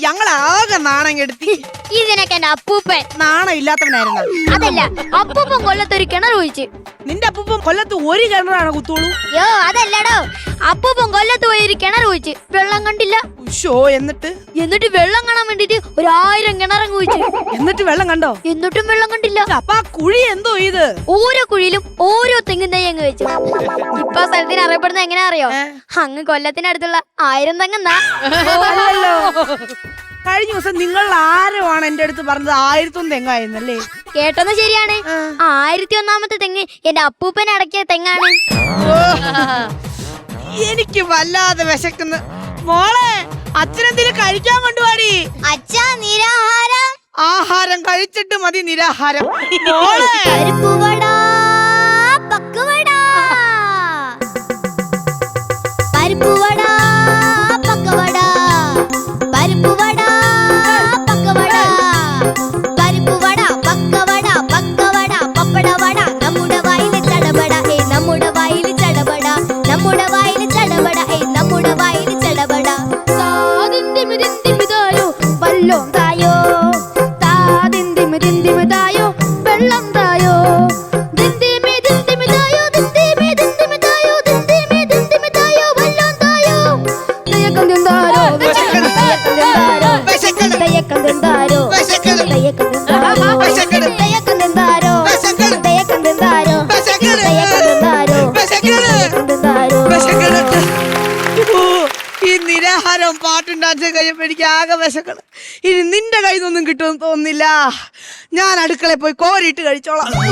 ഞങ്ങളാകെ നാണം കെടുത്തി. ഇതിനൊക്കെ എന്റെ അപ്പൂപ്പൻ നാണം ഇല്ലാത്തവനായിരുന്നു. അതല്ല, അപ്പൂപ്പൻ കൊല്ലത്തൊരു കിണർ കുഴിച്ച്. നിന്റെ അപ്പൂപ്പൻ കൊല്ലത്ത് ഒരു കിണറാണ് കുത്തോളൂ? യോ അതല്ലടോ, അപ്പൂപ്പൻ കൊല്ലത്ത് പോയി ഒരു കിണർ കുഴിച്ച്, വെള്ളം കണ്ടില്ല. ഉഷോ, എന്നിട്ട് വെള്ളം കാണാൻ വേണ്ടിട്ട് 1000 കിണറും കുഴിച്ച്. എന്നിട്ട് വെള്ളം കണ്ടോ? എന്നിട്ടും വെള്ളം കണ്ടില്ല. അപ്പൊ ആ കുഴി എന്തോ ഇത്? ഓരോ കുഴിയിലും ഓരോ തെങ്ങും തൈ അങ്ങ് വെച്ചു. ഇപ്പൊ സ്ഥലത്തിന് അറിയപ്പെടുന്ന എങ്ങനെയാ അറിയോ? അങ്ങ് കൊല്ലത്തിനടുത്തുള്ള 1000 തെങ്ങുന്നാ. അല്ലല്ലോ, കഴിഞ്ഞ ദിവസം നിങ്ങൾ ആരോ ആണ് എന്റെ അടുത്ത് പറഞ്ഞത് 1001 തെങ്ങായിരുന്നല്ലേ? കേട്ടോന്ന് ശരിയാണ്. 1001ാമത്തെ തെങ്ങ് എന്റെ അപ്പൂപ്പൻ അടക്കിയ തെങ്ങാണ്. എനിക്ക് വല്ലാതെ വിശക്കുന്നു മോളെ. അച്ഛനെന്തെങ്കിലും കഴിക്കാൻ കൊണ്ടുപോടി. അച്ഛാ, നിരാഹാരം. ആഹാരം കഴിച്ചിട്ട് മതി നിരാഹാരം. മോളെ, പരിപ്പുവട, പക്കുവട, പരിപ്പുവട, പക്കവട, പരിപ്പുവട, പക്കവട, പരിപ്പുവട, പക്കവട, പക്കവട, പപ്പടവട. നമ്മുടെ വായില് ചടപട, നമ്മുടെ വായില് ചടപട, നമ്മുടെ വായില് ചടപട, നമ്മുടെ വായില് ചടപട. താതിന്തിമിതിന്തിമിതായോ വല്ലോം തായോ, താതിന്തിമിതിന്തിമിതായോ വെള്ളം തായോ, ദിന്തിമിതിന്തിമിതായോ, ദിന്തിമിതിന്തിമിതായോ, ദിന്തിമിതിന്തിമിതായോ വെള്ളം തായോ. ദയക്കം തിന്താരോ, വിശക്കണ്. ദയക്കം തിന്താരോ, വിശക്കണ്. ദയക്കം തിന്താരോ, വിശക്കണ്. ദയക്കം തിന്താരോ, വിശക്കണ്. ദയക്കം തിന്താരോ, വിശക്കണ്. ദയക്കം തിന്താരോ, വിശക്കണ്. ദയക്കം തിന്താരോ. വിശക്കണ്. ഓ, ഈ നിരാഹാരവും പാട്ടും ഡാൻസും കഴിയുമ്പോ എനിക്ക് ആകെ വിശക്കണം. ഇനി നിന്റെ കയ്യിൽ നിന്നൊന്നും കിട്ടുമെന്ന് തോന്നുന്നില്ല. ഞാൻ അടുക്കളയിൽ പോയി കോരിയിട്ട് കഴിച്ചോളാം.